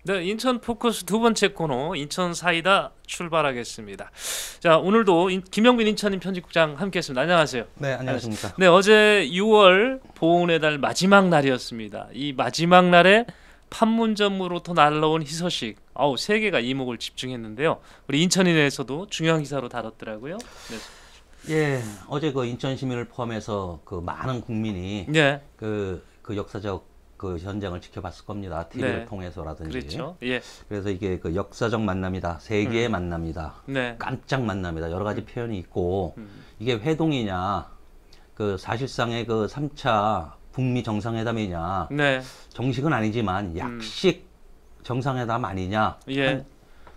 네, 인천 포커스 두 번째 코너 인천 사이다 출발하겠습니다. 자, 오늘도 김영빈 인천인 편집국장 함께했습니다. 안녕하세요. 네, 안녕하십니까. 네, 어제 6월 보훈의 달 마지막 날이었습니다. 이 마지막 날에 판문점으로부터 날라온 희소식, 세계가 이목을 집중했는데요. 우리 인천인에서도 중요한 기사로 다뤘더라고요. 네. 예, 어제 그 인천 시민을 포함해서 그 많은 국민이 네. 그 역사적 그 현장을 지켜봤을 겁니다. TV를 네. 통해서라든지. 그렇죠. 예. 그래서 이게 그 역사적 만남이다, 세계의 만남이다, 네. 깜짝 만남이다, 여러 가지 표현이 있고 이게 회동이냐, 그 사실상의 그 3차 북미 정상회담이냐, 네. 정식은 아니지만 약식 정상회담 아니냐, 예.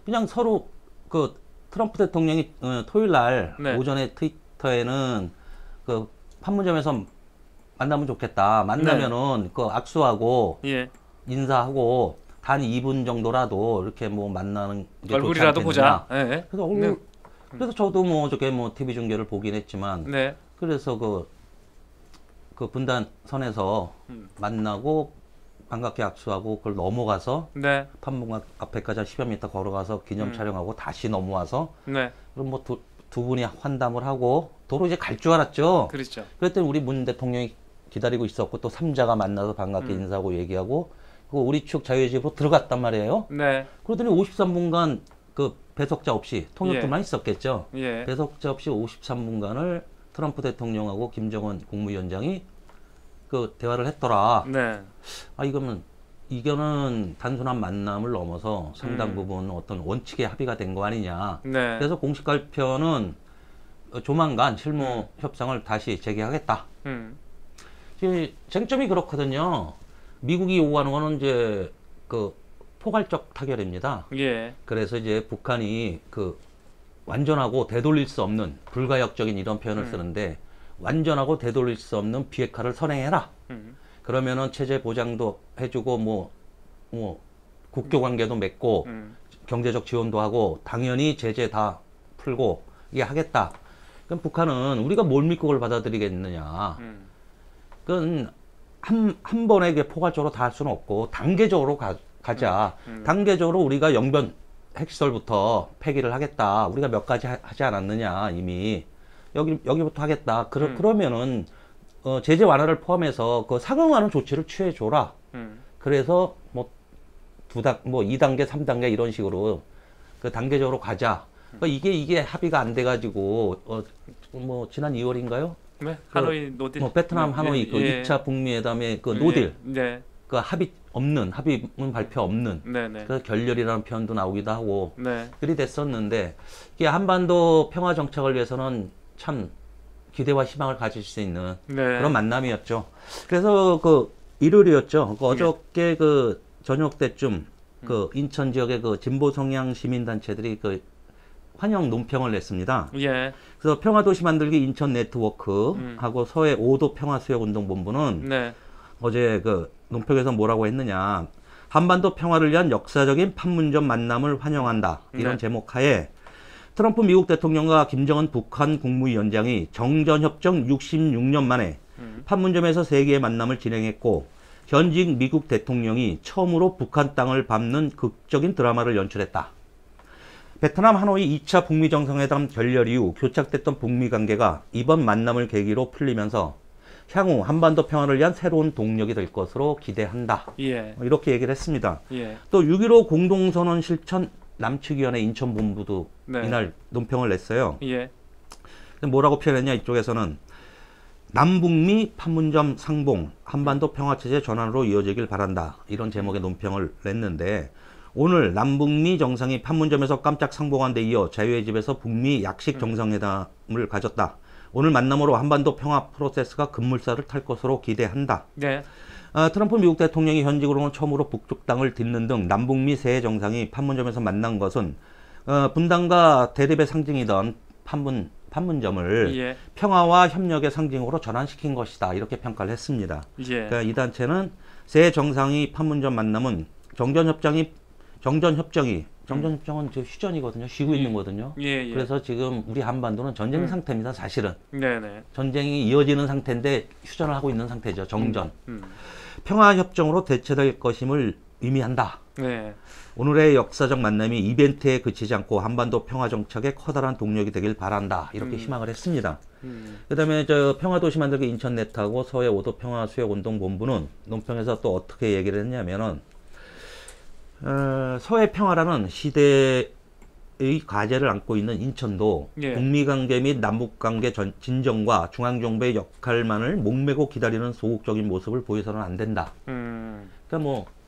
그냥 서로 그 트럼프 대통령이 토요일 날 네. 오전에 트위터에는 그 판문점에서 만나면 좋겠다. 만나면은 그 악수하고 예. 인사하고 단 2분 정도라도 이렇게 뭐 만나는 게 얼굴이라도 좋지 않겠느냐. 보자. 예. 그래서 얼굴 그래서 저도 뭐 저게 뭐 TV 중계를 보긴 했지만 네. 그래서 그 분단 선에서 만나고 반갑게 악수하고 그걸 넘어가서 네. 판문점 앞에까지 한 10여 미터 걸어가서 기념 촬영하고 다시 넘어와서 네. 그럼 뭐 두 분이 환담을 하고 도로 이제 갈 줄 알았죠. 그렇죠. 그랬더니 우리 문 대통령이 기다리고 있었고 또 3자가 만나서 반갑게 인사하고 얘기하고 그리고 우리 측 자유의 집으로 들어갔단 말이에요. 네. 그러더니 53분간 그 배석자 없이 통역들만 있었겠죠. 예. 배석자 없이 53분간을 트럼프 대통령하고 김정은 국무위원장이 그 대화를 했더라. 네. 이거는 단순한 만남을 넘어서 상당 부분 어떤 원칙의 합의가 된 거 아니냐. 네. 그래서 공식 발표는 조만간 실무 협상을 다시 재개하겠다. 이제 쟁점이 그렇거든요. 미국이 요구하는 거는 이제 그 포괄적 타결입니다. 예. 그래서 이제 북한이 그 완전하고 되돌릴 수 없는 불가역적인 이런 표현을 쓰는데 완전하고 되돌릴 수 없는 비핵화를 선행해라. 그러면은 체제 보장도 해주고 뭐 국교 관계도 맺고 경제적 지원도 하고 당연히 제재 다 풀고 이게 하겠다. 그럼 북한은 우리가 뭘 믿고 그걸 받아들이겠느냐. 그건 한 번에 이게 포괄적으로 다 할 수는 없고 단계적으로 가자. 단계적으로 우리가 영변 핵시설부터 폐기를 하겠다. 우리가 몇 가지 하지 않았느냐 이미 여기부터 하겠다. 그러면은 제재 완화를 포함해서 그 상응하는 조치를 취해 줘라. 그래서 뭐 2단계, 3단계 이런 식으로 그 단계적으로 가자. 이게 합의가 안 돼가지고 뭐 지난 2월인가요? 네. 하노이 노딜. 베트남 하노이 그 2차 북미 회담의 그 노딜. 네. 그 합의문 발표 없는. 네네. 그래서 결렬이라는 표현도 나오기도 하고. 네. 그리 됐었는데 이게 한반도 평화 정착을 위해서는 참 기대와 희망을 가질 수 있는 그런 만남이었죠. 그래서 그 일요일이었죠. 어저께 그 저녁 때쯤 그 인천 지역의 그 진보 성향 시민단체들이 그 환영 논평을 냈습니다. 예. 그래서 평화도시 만들기 인천 네트워크하고 서해 5도 평화수역운동본부는 어제 그 논평에서 뭐라고 했느냐. 한반도 평화를 위한 역사적인 판문점 만남을 환영한다. 이런 제목 하에 트럼프 미국 대통령과 김정은 북한 국무위원장이 정전협정 66년 만에 판문점에서 세계의 만남을 진행했고 현직 미국 대통령이 처음으로 북한 땅을 밟는 극적인 드라마를 연출했다. 베트남 하노이 2차 북미 정상회담 결렬 이후 교착됐던 북미 관계가 이번 만남을 계기로 풀리면서 향후 한반도 평화를 위한 새로운 동력이 될 것으로 기대한다. 예. 이렇게 얘기를 했습니다. 예. 또 6.15 공동선언 실천 남측위원회 인천본부도 이날 논평을 냈어요. 예. 뭐라고 표현했냐 이쪽에서는 남북미 판문점 상봉 한반도 평화체제 전환으로 이어지길 바란다. 이런 제목의 논평을 냈는데 오늘 남북미 정상이 판문점에서 깜짝 상봉한 데 이어 자유의 집에서 북미 약식 정상회담을 가졌다. 오늘 만남으로 한반도 평화 프로세스가 급물살을 탈 것으로 기대한다. 네. 트럼프 미국 대통령이 현직으로는 처음으로 북쪽 땅을 딛는 등 남북미 세 정상이 판문점에서 만난 것은 분단과 대립의 상징이던 판문점을 평화와 협력의 상징으로 전환시킨 것이다. 이렇게 평가를 했습니다. 그러니까 이 단체는 세 정상이 판문점 만남은 정전협정은 저 휴전이거든요. 쉬고 있는 거거든요. 그래서 지금 우리 한반도는 전쟁 상태입니다. 사실은. 전쟁이 이어지는 상태인데 휴전을 하고 있는 상태죠. 정전. 평화협정으로 대체될 것임을 의미한다. 네. 오늘의 역사적 만남이 이벤트에 그치지 않고 한반도 평화 정착의 커다란 동력이 되길 바란다. 이렇게 희망을 했습니다. 그다음에 저 평화도시 만들기 인천넷하고 서해 5도 평화수역운동본부는 논평에서 또 어떻게 얘기를 했냐면은 서해 평화라는 시대의 과제를 안고 있는 인천도 예. 북미관계 및 남북관계 진정과 중앙정부의 역할만을 목매고 기다리는 소극적인 모습을 보여서는 안 된다. 그러니까 뭐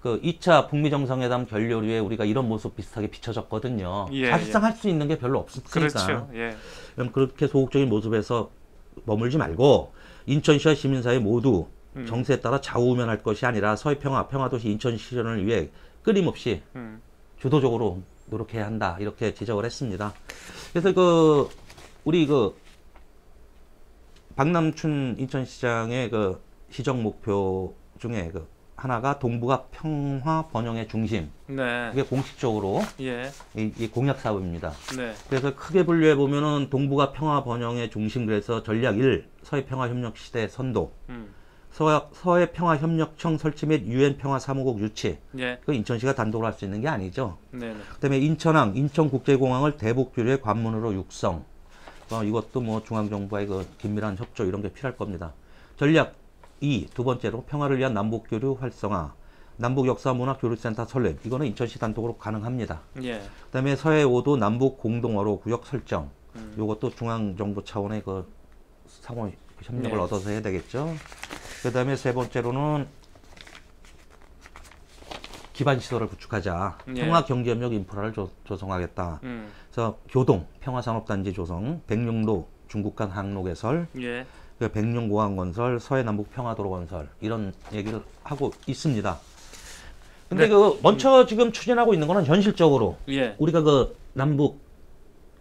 그 2차 북미 정상회담 결렬 후에 우리가 이런 모습 비슷하게 비춰졌거든요. 예, 사실상 할 수 있는 게 별로 없으니까. 그렇죠. 예. 그럼 그렇게 소극적인 모습에서 머물지 말고 인천시와 시민사회 모두 정세에 따라 좌우우면할 것이 아니라 서해 평화도시 인천 실현을 위해 끊임없이 주도적으로 노력해야 한다. 이렇게 지적을 했습니다. 그래서 그 우리 그 박남춘 인천시장의 그 시정 목표 중에 그 하나가 동북아 평화 번영의 중심. 네. 이게 공식적으로 예. 이 공약 사업입니다. 네. 그래서 크게 분류해 보면은 동북아 평화 번영의 중심, 그래서 전략 1 서해 평화 협력 시대 선도, 서해 평화 협력청 설치 및 유엔 평화 사무국 유치. 예. 그 인천시가 단독으로 할 수 있는 게 아니죠. 네. 그다음에 인천항 인천국제공항을 대북 교류의 관문으로 육성. 이것도 뭐 중앙정부와의 그 긴밀한 협조 이런 게 필요할 겁니다. 전략 2 두 번째로 평화를 위한 남북 교류 활성화, 남북 역사 문화 교류센터 설립. 이거는 인천시 단독으로 가능합니다. 예. 그다음에 서해 5도 남북 공동어로 구역 설정. 이것도 중앙정부 차원의 그 상호 협력을 네. 얻어서 해야 되겠죠. 그다음에 세 번째로는 기반 시설을 구축하자. 예. 평화 경제협력 인프라를 조성하겠다. 그래서 교동 평화산업단지 조성, 백령도 중국 간 항로 개설, 예. 백령공항 건설, 서해 남북 평화도로 건설 이런 얘기를 하고 있습니다. 근데 네. 그 먼저 지금 추진하고 있는 거는 현실적으로 예. 우리가 그 남북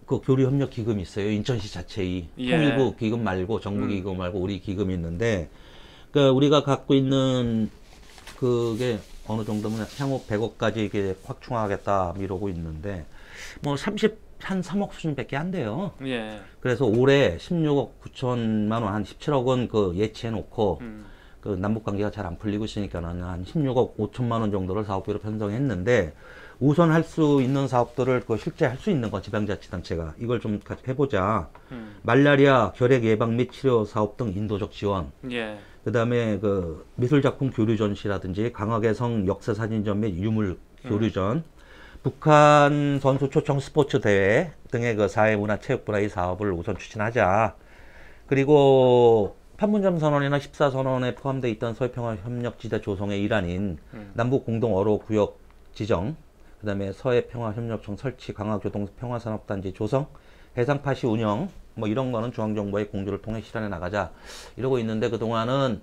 그 교류 협력 기금이 있어요. 인천시 자체의 예. 통일부 기금 말고 정부 기금 말고 우리 기금이 있는데 그 우리가 갖고 있는 그게 어느 정도면 향후 100억까지 이게 확충하겠다 이러고 있는데 뭐 한 3억 수준밖에 안 돼요. 예. 그래서 올해 16억 9천만 원, 한 17억은 그 예치해 놓고 그 남북 관계가 잘 안 풀리고 있으니까는 한 16억 5천만 원 정도를 사업비로 편성했는데 우선 할 수 있는 사업들을 그 실제 할 수 있는 거 지방자치단체가 이걸 좀 같이 해보자. 말라리아 결핵 예방 및 치료 사업 등 인도적 지원. 예. 그다음에 그 미술작품 교류 전시라든지 강화개성 역사사진전 및 유물 교류전. 북한 선수 초청 스포츠 대회 등의 그 사회문화체육분야의 사업을 우선 추진하자. 그리고 판문점 선언이나 14선언에 포함되어 있던 서해평화협력지대 조성의 일환인 남북공동어로구역 지정, 그 다음에 서해평화협력청 설치, 강화교동 평화산업단지 조성, 해상파시 운영, 뭐 이런 거는 중앙정부의 공조를 통해 실현해 나가자 이러고 있는데 그동안은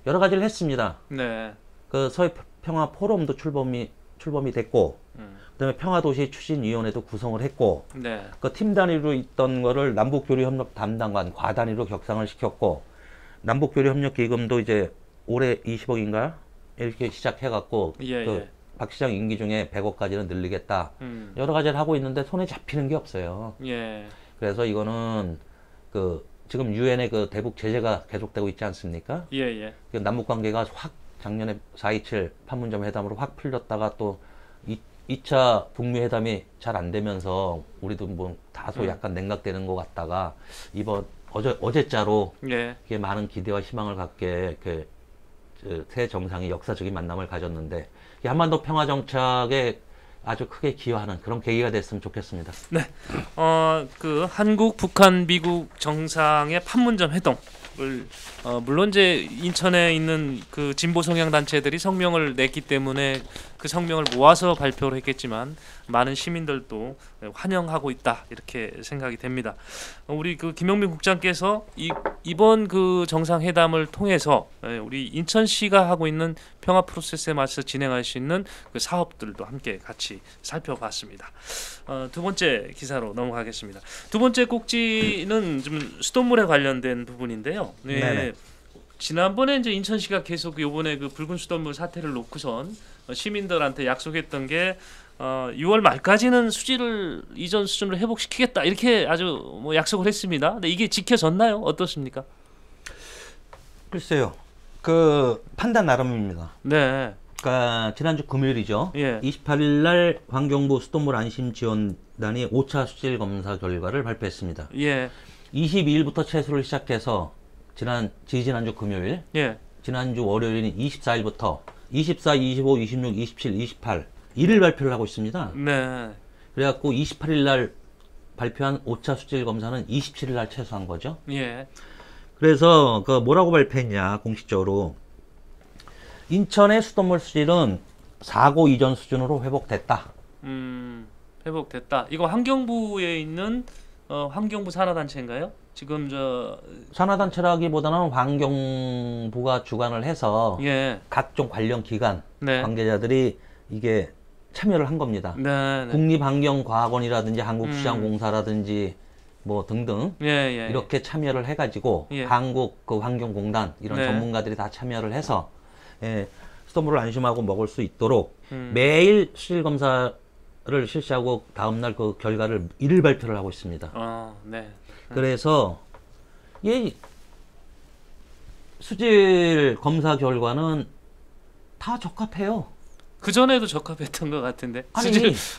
여러 가지를 했습니다. 네. 그 서해평화 포럼도 출범이 됐고, 그다음에 평화도시 추진위원회도 구성을 했고, 네. 그 팀 단위로 있던 거를 남북교류협력 담당관 과 단위로 격상을 시켰고, 남북교류협력기금도 이제 올해 20억인가 이렇게 시작해갖고 예, 그 예. 박 시장 임기 중에 100억까지는 늘리겠다. 여러 가지를 하고 있는데 손에 잡히는 게 없어요. 예. 그래서 이거는 그 지금 유엔의 그 대북 제재가 계속되고 있지 않습니까? 예, 예. 그 남북 관계가 확 작년에 4.27 판문점 회담으로 확 풀렸다가 또 2차 북미 회담이 잘 안 되면서 우리도 뭐 다소 약간 냉각되는 것 같다가 이번 어제자로 예. 이게 많은 기대와 희망을 갖게 새 정상이 역사적인 만남을 가졌는데 이게 한반도 평화 정착에 아주 크게 기여하는 그런 계기가 됐으면 좋겠습니다. 네. 그 한국, 북한, 미국 정상의 판문점 회동을 물론 이제 인천에 있는 그 진보 성향 단체들이 성명을 냈기 때문에 그 성명을 모아서 발표를 했겠지만 많은 시민들도 환영하고 있다 이렇게 생각이 됩니다. 우리 그 김영민 국장께서 이번 그 정상회담을 통해서 우리 인천시가 하고 있는 평화 프로세스에 맞서 진행할 수 있는 그 사업들도 함께 같이 살펴봤습니다. 두 번째 기사로 넘어가겠습니다. 두 번째 꼭지는 좀 수돗물에 관련된 부분인데요. 네. 네네. 지난번에 이제 인천시가 계속 요번에 그 붉은 수돗물 사태를 놓고선 시민들한테 약속했던 게 6월 말까지는 수질을 이전 수준으로 회복시키겠다 이렇게 아주 뭐 약속을 했습니다. 근데 이게 지켜졌나요? 어떻습니까? 글쎄요. 그 판단 나름입니다. 네. 그러니까 지난주 금요일이죠. 예. 28일 날 환경부 수돗물 안심지원단이 5차 수질 검사 결과를 발표했습니다. 예. 22일부터 채수를 시작해서 지난주 금요일, 예. 지난주 월요일인 24일부터 24, 25, 26, 27, 28 일일 발표를 하고 있습니다. 네. 그래갖고 28일 날 발표한 5차 수질 검사는 27일 날 채수한 거죠. 예. 그래서 그 뭐라고 발표했냐 공식적으로 인천의 수돗물 수질은 사고 이전 수준으로 회복됐다. 회복됐다. 이거 환경부에 있는 환경부 산하단체인가요? 지금 저 산하단체라기보다는 환경부가 주관을 해서 예. 각종 관련 기관 네. 관계자들이 이게 참여를 한 겁니다. 네. 네. 국립환경과학원이라든지 한국수자공사라든지 뭐 등등 예, 예. 이렇게 참여를 해가지고 예. 한국 그 환경공단 이런 네. 전문가들이 다 참여를 해서 수돗물을 안심하고 먹을 수 있도록 매일 수질 검사를 실시하고 다음날 그 결과를 일일 발표를 하고 있습니다. 네. 그래서 이 수질 검사 결과는 다 적합해요. 그 전에도 적합했던 것 같은데. 아니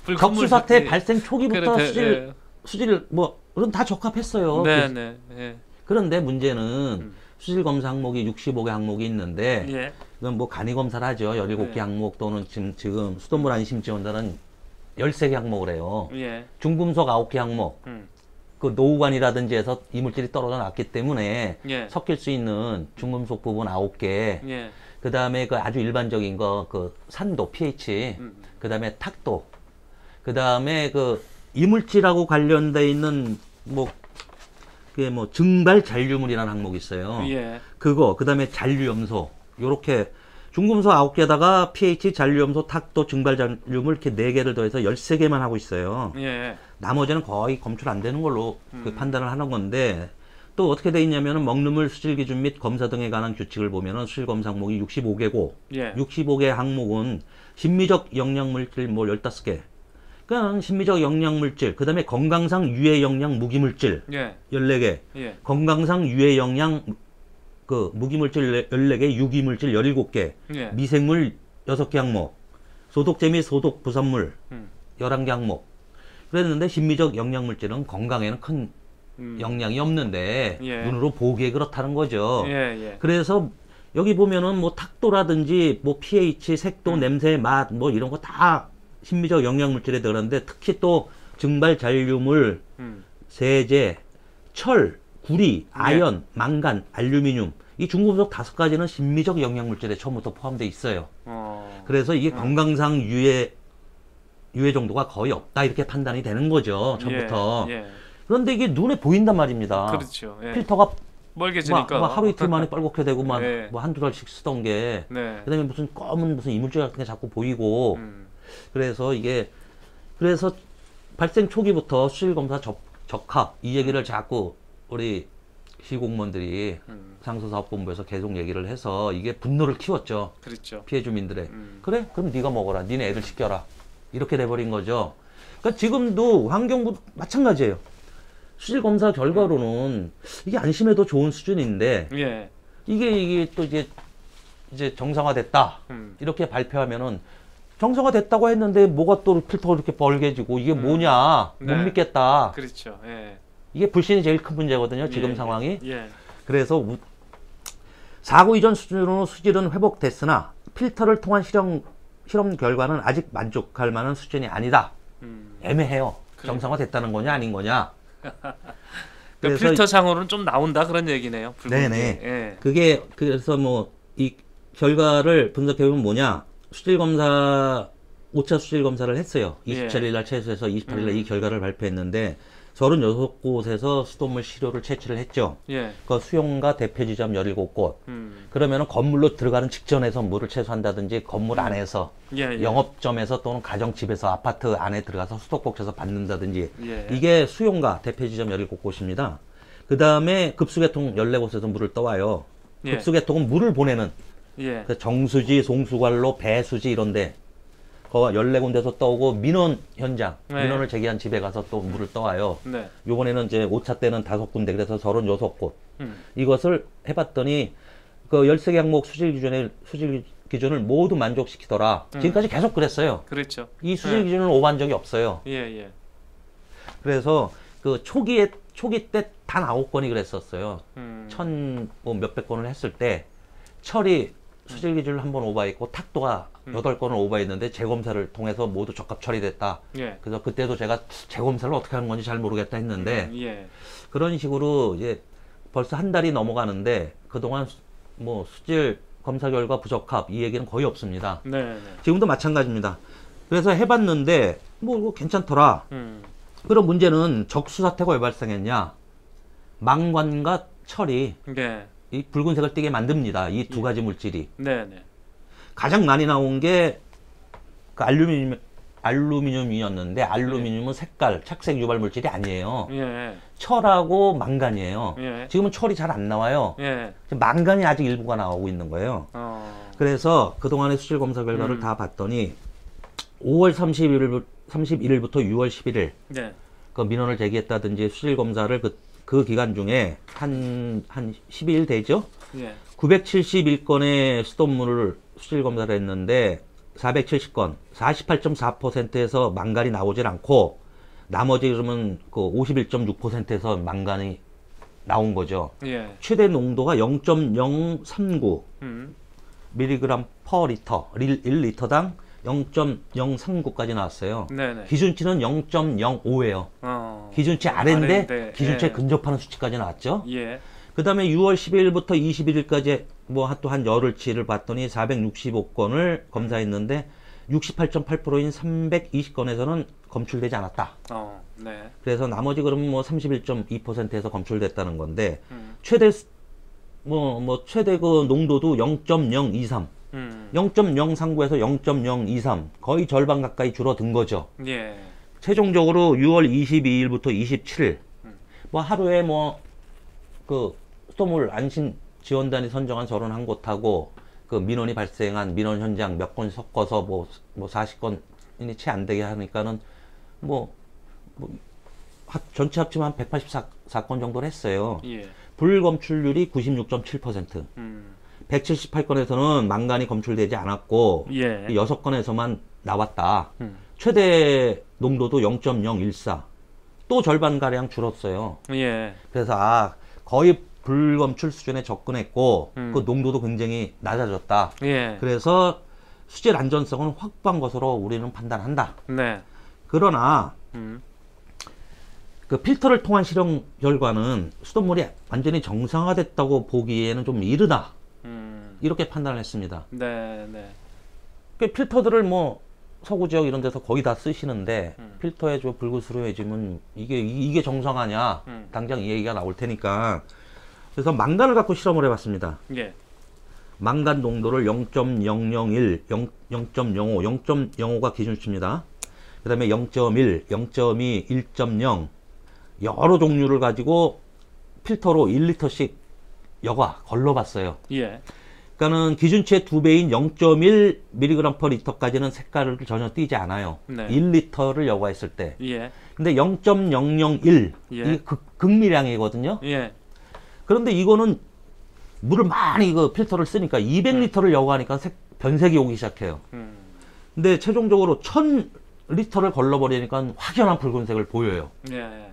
불 격수사태 예. 발생 초기부터 그래, 수질 뭐는 다 적합했어요. 네, 네. 예. 그런데 문제는 수질 검사 항목이 65개 항목이 있는데 예. 그건 뭐 간이 검사를 하죠. 17개 네. 항목 또는 지금 수돗물 안심 지원단은 13개 항목을 해요. 예. 중금속 9개 항목. 음. 그 노후관이라든지 해서 이물질이 떨어져 나왔기 때문에 예. 섞일 수 있는 중금속 부분 9개. 예. 그 다음에 그 아주 일반적인 거, 그 산도, pH. 그 다음에 탁도. 그 다음에 그 이물질하고 관련돼 있는 뭐, 그게 뭐 증발 잔류물이라는 항목이 있어요. 예. 그거, 그 다음에 잔류염소. 요렇게 중금속 9개에다가 pH, 잔류염소, 탁도, 증발 잔류물 이렇게 4개를 더해서 13개만 하고 있어요. 예. 나머지는 거의 검출 안 되는 걸로 그 판단을 하는 건데 또 어떻게 돼 있냐면은 먹는 물 수질 기준 및 검사 등에 관한 규칙을 보면은 수질 검사 항목이 65개고 예. 65개 항목은 심미적 영양물질 뭐 15개. 그냥 심미적 영양물질, 그다음에 건강상 유해 영양 무기물질 예. 14개. 예. 건강상 유해 영양 그 무기물질 14개, 유기물질 17개. 예. 미생물 6개 항목. 소독제 및 소독 부산물 11개 항목. 그랬는데 심미적 영양물질은 건강에는 큰 영향이 없는데 예. 눈으로 보기에 그렇다는 거죠. 예. 예. 그래서 여기 보면은 뭐 탁도라든지 뭐 pH, 색도, 냄새, 맛 뭐 이런 거 다 심미적 영양물질에 들어가는데 특히 또 증발 잔류물, 세제, 철, 구리, 아연, 망간, 알루미늄 이 중금속 5가지는 심미적 영양물질에 처음부터 포함되어 있어요. 그래서 이게 건강상 유해 정도가 거의 없다 이렇게 판단이 되는 거죠. 처음부터. 예. 예. 그런데 이게 눈에 보인단 말입니다. 그렇죠. 예. 필터가 멀게지니까. 막 하루 이틀 만에 빨갛게 되고 막 네. 뭐 한두 달씩 쓰던 게 네. 그다음에 무슨 검은 무슨 이물질 같은 게 자꾸 보이고 그래서 그래서 발생 초기부터 수질 검사 적합 이 얘기를 자꾸 우리 시공무원들이 상수사업본부에서 계속 얘기를 해서 이게 분노를 키웠죠. 그렇죠. 피해 주민들의. 그래? 그럼 네가 먹어라. 니네 애들 시켜라. 이렇게 돼버린 거죠. 그러니까 지금도 환경부 마찬가지예요. 수질 검사 결과로는 이게 안심해도 좋은 수준인데 예. 이게 또 이제 정상화됐다 이렇게 발표하면은 정상화됐다고 했는데 뭐가 또 필터가 이렇게 벌게지고 이게 뭐냐 못 네. 믿겠다. 그렇죠. 예. 이게 불신이 제일 큰 문제거든요. 지금 예. 상황이. 예. 그래서 사고 이전 수준으로 수질은 회복됐으나 필터를 통한 실험 결과는 아직 만족할 만한 수준이 아니다. 애매해요. 그래. 정상화됐다는 거냐 아닌 거냐. 그 필터상으로는 좀 나온다 그런 얘기네요. 네네. 예. 그게 그래서 뭐 이 결과를 분석해보면 뭐냐. 수질 검사 5차 수질 검사를 했어요. 27일 날 최소해서 28일 날 이 결과를 발표했는데 36곳에서 수돗물 시료를 채취를 했죠. 예. 그 수용과 대표 지점 17곳. 그러면은 건물로 들어가는 직전에서 물을 채소한다든지 건물 안에서 예. 영업점에서 또는 가정집에서 아파트 안에 들어가서 수도꼭지에서 받는다든지 예. 이게 수용가 대표 지점 17곳입니다. 그 다음에 급수계통 14곳에서 물을 떠와요. 예. 급수계통은 물을 보내는 예. 그 정수지, 송수관로, 배수지 이런데 거 14군데서 떠오고 민원 현장, 네. 민원을 제기한 집에 가서 또 물을 떠와요. 네. 요번에는 이제 5차 때는 5군데 그래서 36곳. 이것을 해봤더니 그 13개 항목 수질 기준을 모두 만족시키더라. 지금까지 계속 그랬어요. 그렇죠. 이 수질 기준을 오버한 적이 없어요. 예, 예. 그래서 그 초기 때 단 9건이 그랬었어요. 뭐 몇백 건을 했을 때 철이 수질 기준을 한 번 오버했고 탁도가 8건을 오버했는데 재검사를 통해서 모두 적합 처리됐다. 예. 그래서 그때도 제가 재검사를 어떻게 하는 건지 잘 모르겠다 했는데 예. 그런 식으로 이제 벌써 한 달이 넘어가는데 그동안 뭐 수질 검사 결과 부적합 이 얘기는 거의 없습니다. 네, 네. 지금도 마찬가지입니다. 그래서 해봤는데 뭐 이거 괜찮더라. 그럼 문제는 적수 사태가 왜 발생했냐? 망관과 철이 네. 이 붉은색을 띠게 만듭니다. 이 두 가지 물질이. 네, 네. 가장 많이 나온 게 그 알루미늄이었는데 알루미늄은 색깔, 착색 유발 물질이 아니에요. 예. 철하고 망간이에요. 예. 지금은 철이 잘 안 나와요. 예. 망간이 아직 일부가 나오고 있는 거예요. 그래서 그동안의 수질 검사 결과를 다 봤더니 5월 31일부터 6월 11일 네. 그 민원을 제기했다든지 수질 검사를 그 기간 중에 한 12일 되죠? 예. 971건의 수돗물을 수질 검사를 했는데 470건, 48.4%에서 망간이 나오질 않고 나머지 그러면 그 51.6%에서 망간이 나온 거죠. 예. 최대 농도가 0.039 mg per 리터, 1리터당 0.039까지 나왔어요. 네네. 기준치는 0.05예요. 기준치 아래인데 기준치에 예. 근접하는 수치까지 나왔죠. 예. 그 다음에 6월 12일부터 21일까지 뭐 또 한 열흘치를 봤더니 465건을 검사했는데 68.8%인 320건에서는 검출되지 않았다. 네. 그래서 나머지 그러면 뭐 31.2%에서 검출됐다는 건데 최대 최대 그 농도도 0.023, 0.039에서 0.023 거의 절반 가까이 줄어든 거죠. 예. 최종적으로 6월 22일부터 27일 뭐 하루에 뭐 그 수돗물 안심 지원단이 선정한 31곳하고 그 민원이 발생한 민원 현장 몇 건 섞어서 뭐 40건이 채 안 되게 하니까는 전체 합치면 한 184건 정도를 했어요. 예. 불검출률이 96.7%. 178건에서는 망간이 검출되지 않았고 예. 6건에서만 나왔다. 최대 농도도 0.014. 또 절반가량 줄었어요. 예. 그래서 거의 불검출 수준에 접근했고 그 농도도 굉장히 낮아졌다. 예. 그래서 수질 안전성은 확보한 것으로 우리는 판단한다. 네. 그러나 그 필터를 통한 실험 결과는 수돗물이 완전히 정상화됐다고 보기에는 좀 이르다. 이렇게 판단을 했습니다. 네, 네. 그 필터들을 뭐 서구 지역 이런 데서 거의 다 쓰시는데 필터에 좀 불구스로 해주면 이게 정상화냐? 당장 이 얘기가 나올 테니까. 그래서 망간을 갖고 실험을 해봤습니다. 예. 망간 농도를 0.001, 0.05, 0.05가 기준치입니다. 그 다음에 0.1, 0.2, 1.0 여러 종류를 가지고 필터로 1리터씩 여과 걸러봤어요. 예. 그러니까는 기준치의 2배인 0.1mg per 리터까지는 색깔을 전혀 띠지 않아요. 네. 1리터를 여과했을 때. 예. 근데 0.001 예. 이게 극미량이거든요. 예. 그런데 이거는 물을 많이 그 필터를 쓰니까 200리터를 여과하니까 변색이 오기 시작해요. 근데 최종적으로 1000리터를 걸러버리니까 확연한 붉은색을 보여요. 예.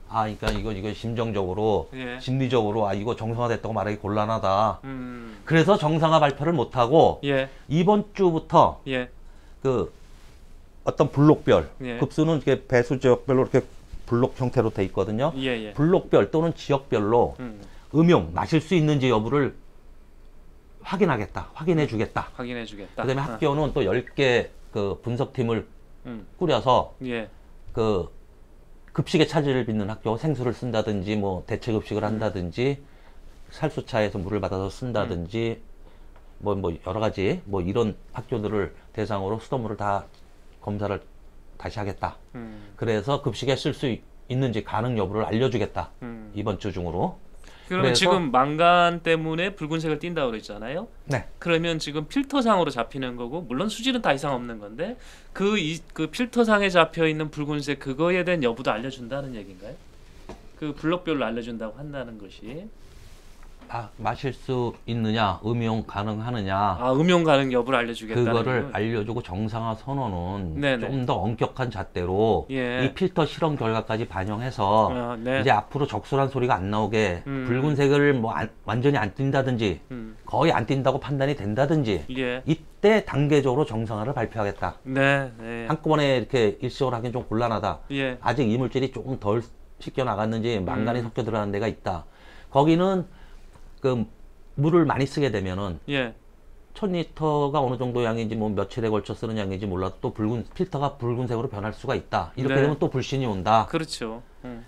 그러니까 이거 심정적으로, 예. 심리적으로 이거 정상화됐다고 말하기 곤란하다. 그래서 정상화 발표를 못하고 예. 이번 주부터 예. 그 어떤 블록별 예. 급수는 이렇게 배수 지역별로 이렇게 블록 형태로 돼 있거든요. 예. 예. 블록별 또는 지역별로 음용 마실 수 있는지 여부를 확인해 주겠다. 확인해 주겠다. 그다음에 학교는 또 10개 그 분석팀을 꾸려서 예. 그 급식의 차질을 빚는 학교, 생수를 쓴다든지 뭐 대체 급식을 한다든지 살수차에서 물을 받아서 쓴다든지 뭐 여러 가지 뭐 이런 학교들을 대상으로 수돗물을 다 검사를 다시 하겠다. 그래서 급식에 쓸 수 있는지 가능 여부를 알려주겠다. 이번 주 중으로. 그러면 지금 망간 때문에 붉은색을 띈다고 그랬잖아요. 네. 그러면 지금 필터상으로 잡히는 거고, 물론 수질은 다 이상 없는 건데 그 필터상에 잡혀 있는 붉은색 그거에 대한 여부도 알려준다는 얘기인가요? 그 블록별로 알려준다고 한다는 것이. 마실 수 있느냐, 음용 가능하느냐, 아, 음용 가능 여부를 알려주겠다는 그거를 거. 알려주고 정상화 선언은 네네. 좀 더 엄격한 잣대로 예. 이 필터 실험 결과까지 반영해서 네. 이제 앞으로 적술한 소리가 안 나오게 붉은색을 뭐 완전히 안 띈다든지 거의 안 띈다고 판단이 된다든지 예. 이때 단계적으로 정상화를 발표하겠다. 네. 네. 한꺼번에 이렇게 일시적으로 하기는 좀 곤란하다. 예. 아직 이물질이 조금 덜 씻겨 나갔는지 망간이 섞여 들어가는 데가 있다. 거기는 그 물을 많이 쓰게 되면은 예. 1000리터가 어느 정도 양인지 뭐 며칠에 걸쳐 쓰는 양인지 몰라도 또 필터가 붉은색으로 변할 수가 있다. 이렇게 네. 되면 또 불신이 온다. 그렇죠.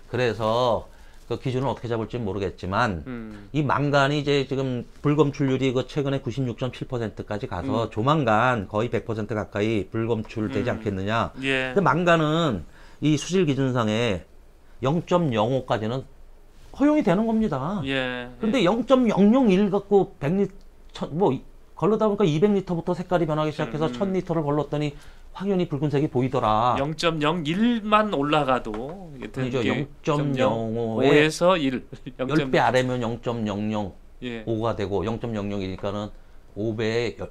그래서 그 기준을 어떻게 잡을지 모르겠지만 이 망간이 이제 지금 불검출률이 그 최근에 96.7%까지 가서 조만간 거의 100% 가까이 불검출되지 않겠느냐. 예. 근데 망간은 이 수질 기준상에 0.05까지는 허용이 되는 겁니다. 예. 근데 0.001 갖고 100리터 뭐 걸러다 보니까 200리터부터 색깔이 변하기 시작해서 1000리터를 걸렀더니 확연히 붉은색이 보이더라. 0.01만 올라가도 아니죠. 0.05에 5에서 1. 10배 아래면 0.005가 예. 되고 0.00이니까는 5배에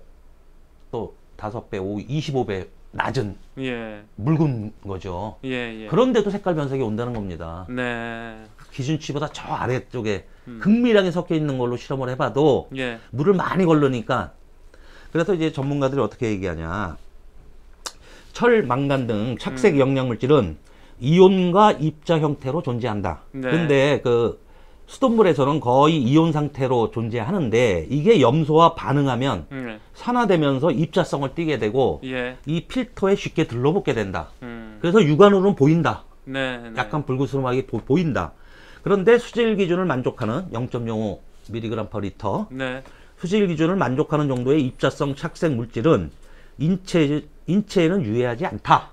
또 5배, 25배 낮은 예. 묽은 거죠. 예. 예. 그런데도 색깔 변색이 온다는 겁니다. 네. 기준치보다 저 아래쪽에 극밀하게 섞여 있는 걸로 실험을 해봐도 예. 물을 많이 걸르니까 그래서 이제 전문가들이 어떻게 얘기하냐. 철, 망간 등 착색 영양물질은 이온과 입자 형태로 존재한다. 네. 근데 그 수돗물에서는 거의 이온 상태로 존재하는데 이게 염소와 반응하면 산화되면서 입자성을 띠게 되고 예. 이 필터에 쉽게 들러붙게 된다. 음. 그래서 육안으로는 보인다. 네. 네. 약간 붉으스름하게 보인다. 그런데 수질 기준을 만족하는 0.05mg/L 네. 수질 기준을 만족하는 정도의 입자성 착색 물질은 인체에는 유해하지 않다.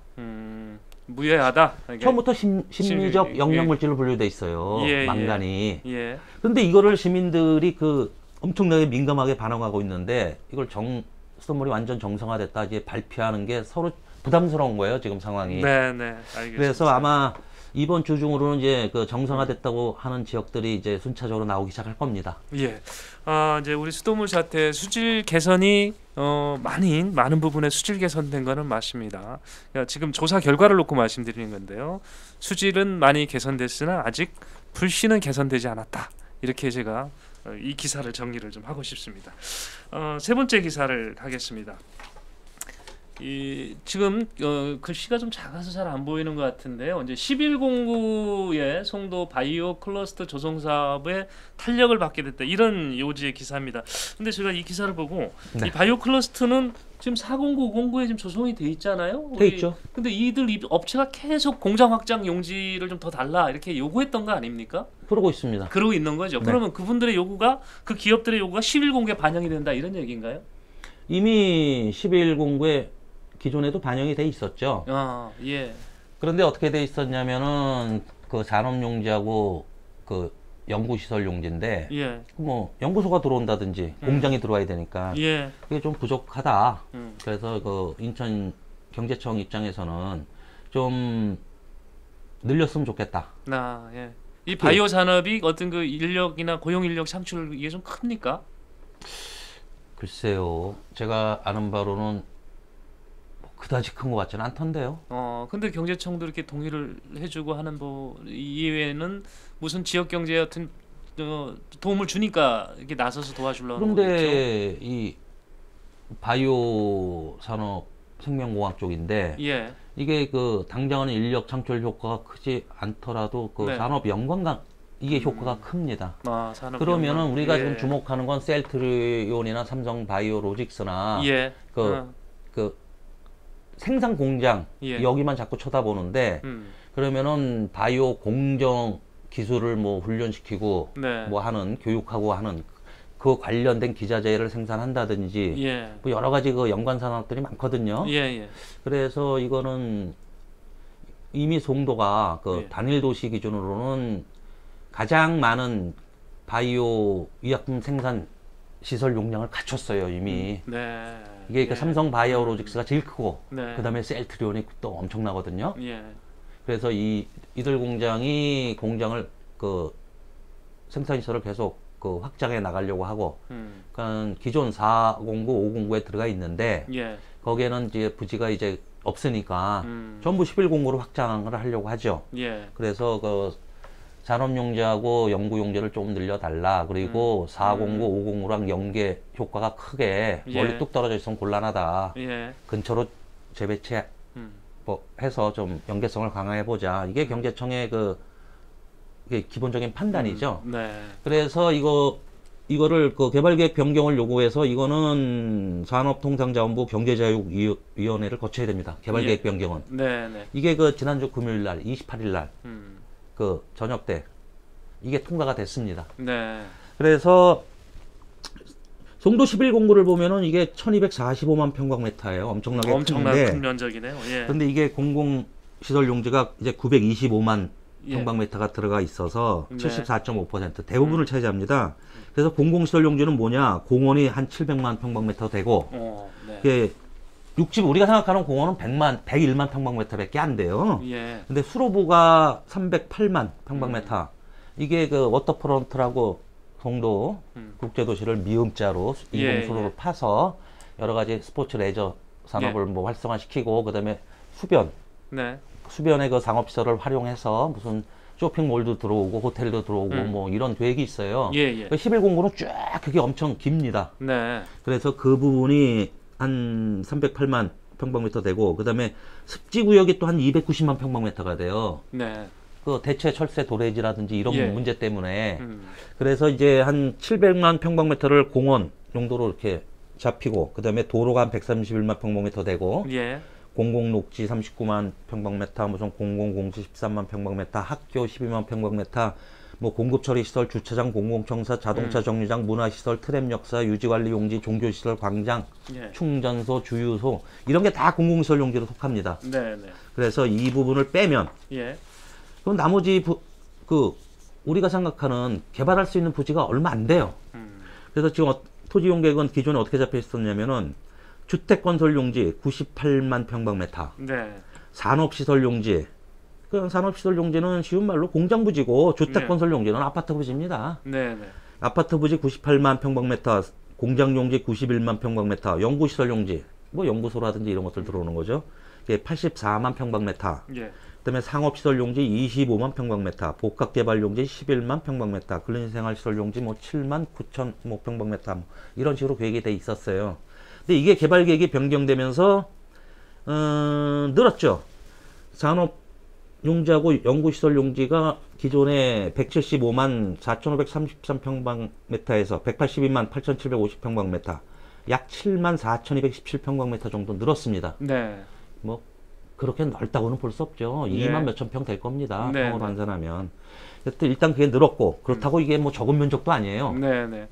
무해하다. 이게. 처음부터 심리적 예. 영양물질로 분류돼 있어요. 예, 망간이. 예. 그런데 이거를 시민들이 그 엄청나게 민감하게 반응하고 있는데 이걸 수돗물이 완전 정상화됐다 이제 발표하는 게 서로 부담스러운 거예요. 지금 상황이. 네, 네. 알겠습니다. 그래서 아마 이번 주 중으로는 이제 그 정상화됐다고 하는 지역들이 이제 순차적으로 나오기 시작할 겁니다. 예. 이제 우리 수돗물 사태 수질 개선이 많은 부분에 수질 개선된 거는 맞습니다. 지금 조사 결과를 놓고 말씀드리는 건데요. 수질은 많이 개선됐으나 아직 불씨는 개선되지 않았다. 이렇게 제가 이 기사를 정리를 좀 하고 싶습니다. 세 번째 기사를 하겠습니다. 지금 글씨가 좀 작아서 잘 안 보이는 것 같은데요. 이제 11공구의 송도 바이오 클러스터 조성 사업에 탄력을 받게 됐다. 이런 요지의 기사입니다. 근데 제가 이 기사를 보고 네. 이 바이오 클러스터는 지금 4공구, 5공구에 지금 조성이 돼 있잖아요. 돼 있죠. 근데 이들 업체가 계속 공장 확장 용지를 좀 더 달라 이렇게 요구했던 거 아닙니까? 그러고 있습니다. 그러고 있는 거죠. 네. 그러면 그분들의 요구가 그 기업들의 요구가 11공구에 반영이 된다 이런 얘기인가요? 이미 11공구에 기존에도 반영이 돼 있었죠. 예. 그런데 어떻게 돼 있었냐면은 그 산업용지하고 그 연구시설 용지인데 예. 뭐 연구소가 들어온다든지 공장이 들어와야 되니까 예. 그게 좀 부족하다. 음. 그래서 그 인천 경제청 입장에서는 좀 늘렸으면 좋겠다. 예. 이 바이오 산업이 어떤 그 인력이나 고용 인력 창출 이게 좀 큽니까? 글쎄요. 제가 아는 바로는 그다지 큰 것 같지는 않던데요. 근데 경제청도 이렇게 동의를 해주고 하는 뭐 이외에는 무슨 지역 경제에 어떤 도움을 주니까 이렇게 나서서 도와주려는 그런데 이 바이오 산업 생명공학 쪽인데 예. 이게 그 당장은 인력 창출 효과가 크지 않더라도 그 네. 산업 연관관 이게 효과가 큽니다. 산업 그러면은 연관. 우리가 예. 지금 주목하는 건 셀트리온이나 삼성 바이오로직스나 예. 그 생산 공장 예. 여기만 자꾸 쳐다보는데 그러면은 바이오 공정 기술을 뭐 훈련시키고 네. 뭐 하는 교육하고 하는 그 관련된 기자재를 생산한다든지 예. 뭐 여러 가지 그 연관 산업들이 많거든요. 예. 그래서 이거는 이미 송도가 그 예. 단일 도시 기준으로는 가장 많은 바이오 의약품 생산 시설 용량을 갖췄어요 이미. 네. 이게 그 예. 삼성 바이오로직스가 제일 크고 네. 그다음에 셀트리온이 또 엄청나거든요. 예. 그래서 이들 공장이 공장을 그 생산 시설을 계속 그 확장해 나가려고 하고, 그러니까 기존 409, 509에 들어가 있는데 예. 거기에는 이제 부지가 이제 없으니까 전부 1109로 확장을 하려고 하죠. 예. 그래서 그 산업용지하고 연구용지를 좀 늘려달라. 그리고 409, 509랑 연계 효과가 크게 예. 멀리 뚝 떨어져 있으면 곤란하다. 예. 근처로 재배치 뭐 해서 좀 연계성을 강화해 보자. 이게 경제청의 이게 기본적인 판단이죠. 네. 그래서 이거를 그 개발계획 변경을 요구해서 이거는 산업통상자원부 경제자유위원회를 거쳐야 됩니다. 개발계획 예. 변경은. 네. 네. 이게 그 지난주 금요일 날 28일 날 그 저녁 때 이게 통과가 됐습니다. 네. 그래서 송도 1109를 보면은 이게 1245만 평방미터예요. 엄청나게 엄청나게 큰데. 큰 면적이네요. 예. 근데 이게 공공시설 용지가 이제 925만 예. 평방미터가 들어가 있어서 네. 74.5% 대부분을 차지합니다. 그래서 공공시설 용지는 뭐냐? 공원이 한 700만 평방미터 되고 네. 이게 육지 우리가 생각하는 공원은 101만 평방미터밖에 안 돼요. 예. 근데 수로부가 308만 평방미터. 이게 그 워터프론트라고 송도 국제도시를 미음자로 예, 인공수로로 예. 파서 여러 가지 스포츠 레저 산업을 뭐 활성화시키고 그다음에 네. 수변의 그 상업시설을 활용해서 무슨 쇼핑몰도 들어오고 호텔도 들어오고 뭐 이런 계획이 있어요. 예, 예. 1109는 쫙 그게 엄청 깁니다. 네. 그래서 그 부분이 한 308만 평방미터 되고 그다음에 습지구역이 또 한 290만 평방미터가 돼요. 네. 그 대체 철새 도래지라든지 이런 예. 문제 때문에 그래서 이제 한 700만 평방미터를 공원 용도로 이렇게 잡히고 그다음에 도로가 한 131만 평방미터 되고 예. 공공녹지 39만 평방미터 무슨 공공공지 13만 평방미터 학교 12만 평방미터 뭐 공급처리시설 주차장 공공청사 자동차 정류장 문화시설 트램 역사 유지관리 용지 종교시설 광장 예. 충전소 주유소 이런 게 다 공공시설 용지로 속합니다. 네, 네. 그래서 이 부분을 빼면 예. 그럼 나머지 우리가 생각하는 개발할 수 있는 부지가 얼마 안 돼요. 그래서 지금 토지 용계획은 기존에 어떻게 잡혀 있었냐면은 주택 건설 용지 98만 평방미터, 네. 산업시설 용지. 그 산업시설 용지는 쉬운 말로 공장 부지고 주택 네. 건설 용지는 아파트 부지입니다. 네, 네. 아파트 부지 98만 평방미터, 공장 용지 91만 평방미터, 연구시설 용지, 뭐 연구소라든지 이런 것들 들어오는 거죠. 이게 84만 평방미터. 예. 그다음에 상업시설 용지 25만 평방미터, 복합개발 용지 11만 평방미터, 근린생활시설 용지 뭐 7만 9천 뭐 평방미터 뭐 이런 식으로 계획이 돼 있었어요. 근데 이게 개발 계획이 변경되면서 늘었죠. 산업 용지하고 연구시설 용지가 기존에 175만 4,533평방미터에서 182만 8,750평방미터, 약 7만 4,217평방미터 정도 늘었습니다. 네. 뭐 그렇게 넓다고는 볼 수 없죠. 예. 2만 몇천 평 될 겁니다. 네, 평으로 네. 환산하면. 여튼 일단 그게 늘었고 그렇다고 이게 뭐 적은 면적도 아니에요. 네, 네.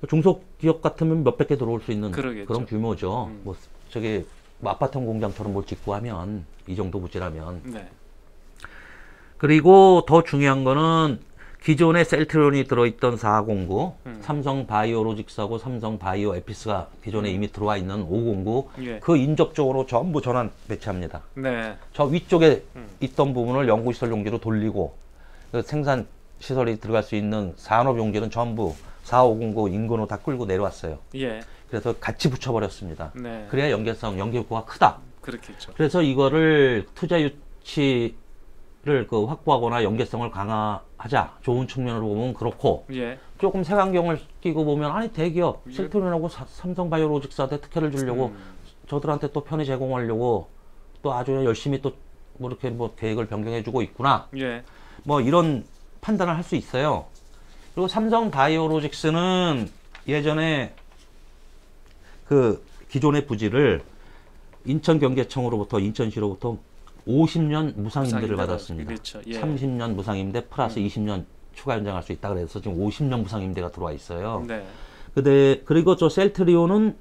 중소기업 같으면 몇백 개 들어올 수 있는 그러겠죠. 그런 규모죠. 뭐 저기 뭐 아파트 공장처럼 뭘 짓고 하면 이 정도 부지라면. 네. 그리고 더 중요한 거는 기존에 셀트리온이 들어있던 409, 삼성 바이오로직스하고 삼성 바이오 에피스가 기존에 이미 들어와 있는 509, 예. 그 인접 쪽으로 전부 전환 배치합니다. 네. 저 위쪽에 있던 부분을 연구시설 용지로 돌리고 그 생산 시설이 들어갈 수 있는 산업 용지는 전부 4509 인근으로 다 끌고 내려왔어요. 예. 그래서 같이 붙여버렸습니다. 네. 그래야 연계성, 연계효과가 크다. 그렇겠죠. 그래서 이거를 투자 유치를 확보하거나 연계성을 강화하자. 좋은 측면으로 보면 그렇고 예. 조금 색안경을 끼고 보면 아니 대기업 셀트리온하고 삼성 바이오로직스한테 특혜를 주려고 저들한테 또 편의 제공하려고 또 아주 열심히 또 뭐 이렇게 뭐 계획을 변경해주고 있구나. 예. 뭐 이런 판단을 할 수 있어요. 그리고 삼성 바이오로직스는 예전에 그 기존의 부지를 인천경제청으로부터 인천시로부터 50년 무상임대를 받았습니다. 그렇죠. 예. 30년 무상임대 플러스 20년 추가 연장할 수 있다 그래서 지금 50년 무상임대가 들어와 있어요. 네. 그리고 저 셀트리온은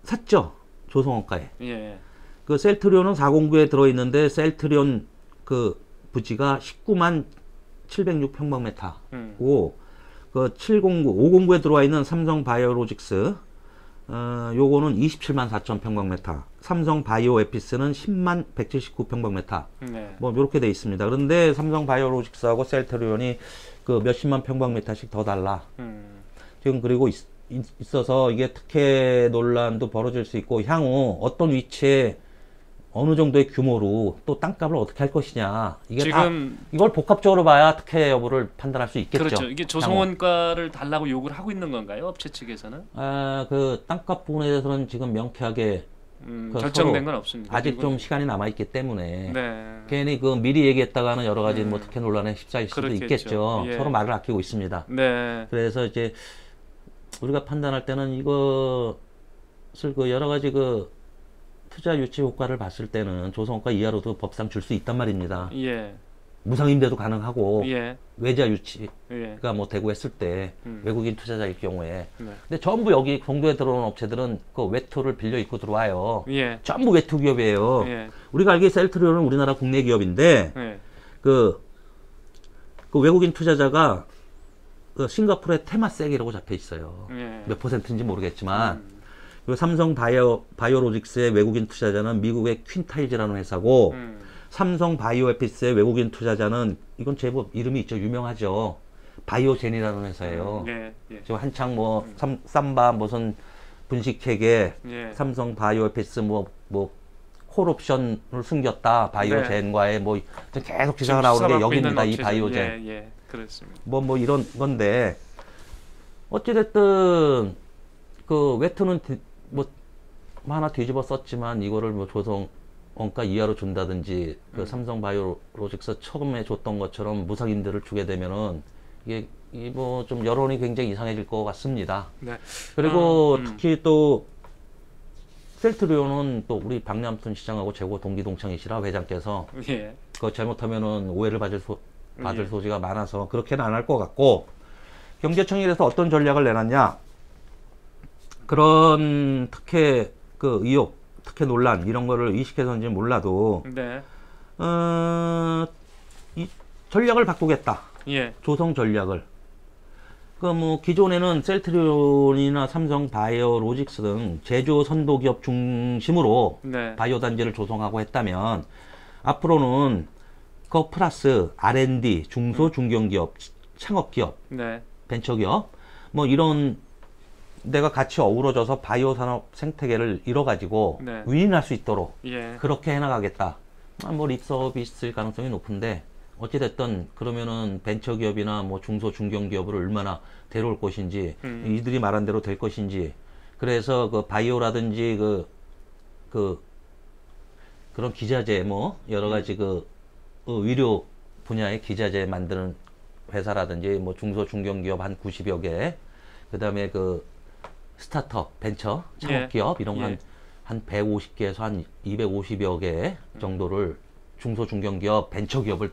샀죠. 조성원가에. 예. 그 셀트리온은 409에 들어있는데 셀트리온 그 부지가 19만 706평방미터고 그 709, 509에 들어와 있는 삼성 바이오로직스 요거는 27만 4천 평방미터, 삼성 바이오 에피스는 10만 179평방미터. 네. 뭐 이렇게 돼 있습니다. 그런데 삼성 바이오로직스하고 셀트리온이 그 몇십만 평방미터씩 더 달라. 지금 그리고 있어서 이게 특혜 논란도 벌어질 수 있고 향후 어떤 위치에 어느 정도의 규모로 또 땅값을 어떻게 할 것이냐. 이게 지금 다 이걸 복합적으로 봐야 특혜 여부를 판단할 수 있겠죠. 그렇죠. 이게 조성원가를 달라고 요구를 하고 있는 건가요? 업체 측에서는? 그 땅값 부분에 대해서는 지금 명쾌하게 결정된 건 없습니다. 아직 좀 시간이 남아 있기 때문에 네. 괜히 그 미리 얘기했다가는 여러 가지 뭐 특혜 논란에 휩싸일 수도 그렇겠죠. 있겠죠. 예. 서로 말을 아끼고 있습니다. 네. 그래서 이제 우리가 판단할 때는 이것을 그 여러 가지 그 투자 유치 효과를 봤을 때는 조성원가 이하로도 법상 줄 수 있단 말입니다. 예. 무상임대도 가능하고 예. 외자 유치가 예. 뭐 되고 했을 때 외국인 투자자일 경우에 네. 근데 전부 여기 공도에 들어오는 업체들은 그 외투를 빌려 입고 들어와요. 예. 전부 외투 기업이에요. 예. 우리가 알기에 셀트리온은 우리나라 국내 기업인데 예. 그 외국인 투자자가 그 싱가포르의 테마섹이라고 잡혀 있어요. 예. 몇 퍼센트인지 모르겠지만 그리고 삼성 바이오로직스의 외국인 투자자는 미국의 퀸타이즈라는 회사고 삼성 바이오에피스의 외국인 투자자는 이건 제법 이름이 있죠. 유명하죠. 바이오젠이라는 회사예요. 예. 예. 지금 한창 뭐 삼바 무슨 분식회계 예. 삼성 바이오에피스 뭐 콜옵션을 숨겼다 바이오젠과의 뭐 계속 기사가 나오는 게 여기입니다. 이 바이오젠. 예. 예. 그렇습니다. 뭐 이런 건데 어찌됐든 그 외투는 뭐 하나 뒤집어 썼지만 이거를 뭐 조성원가 이하로 준다든지 그 삼성 바이오로직스 처음에 줬던 것처럼 무상 임대를 주게 되면은 이게 뭐 좀 여론이 굉장히 이상해질 것 같습니다. 네. 그리고 특히 또 셀트리온은 또 우리 박남순 시장하고 최고 동기 동창이시라 회장께서 예. 그거 잘못하면은 오해를 받을 예. 소지가 많아서 그렇게는 안 할 것 같고 경제청이 그래서 어떤 전략을 내놨냐 그런 특혜 그 의혹 특혜 논란 이런 거를 의식해서인지 몰라도 네. 이 전략을 바꾸겠다. 예. 조성 전략을. 그 뭐 기존에는 셀트리온이나 삼성 바이오로직스 등 제조 선도 기업 중심으로 네. 바이오 단지를 조성하고 했다면 앞으로는 그 플러스 R&D 중소 중견기업, 창업기업, 네. 벤처기업 뭐 이런 데가 같이 어우러져서 바이오 산업 생태계를 이뤄가지고 네. 윈윈할 수 있도록 예. 그렇게 해나가겠다. 뭐 립서비스 있을 가능성이 높은데 어찌됐든 그러면은 벤처기업이나 뭐 중소 중견기업을 얼마나 데려올 것인지 이들이 말한 대로 될 것인지 그래서 그 바이오라든지 그런 기자재 뭐 여러 가지 그 의료 분야의 기자재 만드는 회사라든지 뭐 중소 중견기업 한 90여 개 그다음에 그 스타트업 벤처 창업기업 이런 거 한 150개에서 한 250여 개 정도를 중소 중견기업 벤처기업을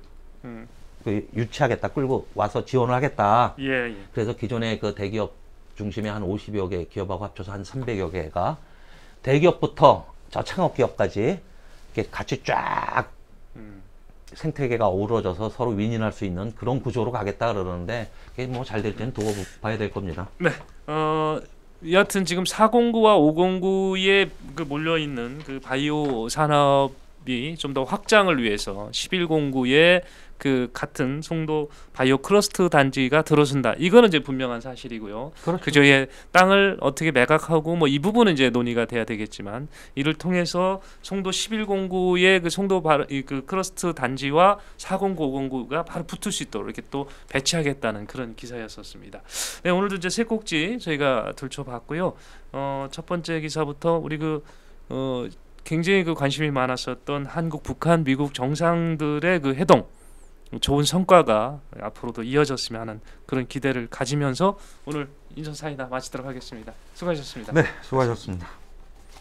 그 유치하겠다 끌고 와서 지원을 하겠다. 예. 예. 그래서 기존의 그 대기업 중심에 한 50여 개 기업하고 합쳐서 한 300여 개가 대기업부터 저 창업기업까지 이렇게 같이 쫙 생태계가 어우러져서 서로 윈윈할 수 있는 그런 구조로 가겠다 그러는데 그게 뭐 잘 될지는 두고 봐야 될 겁니다. 네. 여하튼 지금 409와 509에 그 몰려 있는 그 바이오 산업이 좀 더 확장을 위해서 1109에 그 같은 송도 바이오 클러스터 단지가 들어선다. 이거는 이제 분명한 사실이고요. 그렇죠. 그저의 땅을 어떻게 매각하고 뭐 이 부분은 이제 논의가 돼야 되겠지만 이를 통해서 송도 1109의 그 송도 그 클러스터 단지와 409, 509가 바로 붙을 수 있도록 이렇게 또 배치하겠다는 그런 기사였었습니다. 네, 오늘도 이제 세 꼭지 저희가 들춰봤고요. 첫 번째 기사부터 우리 굉장히 그 관심이 많았었던 한국, 북한, 미국 정상들의 그 회동 좋은 성과가 앞으로도 이어졌으면 하는 그런 기대를 가지면서 오늘 인천 사이다 마치도록 하겠습니다. 수고하셨습니다. 네, 수고하셨습니다.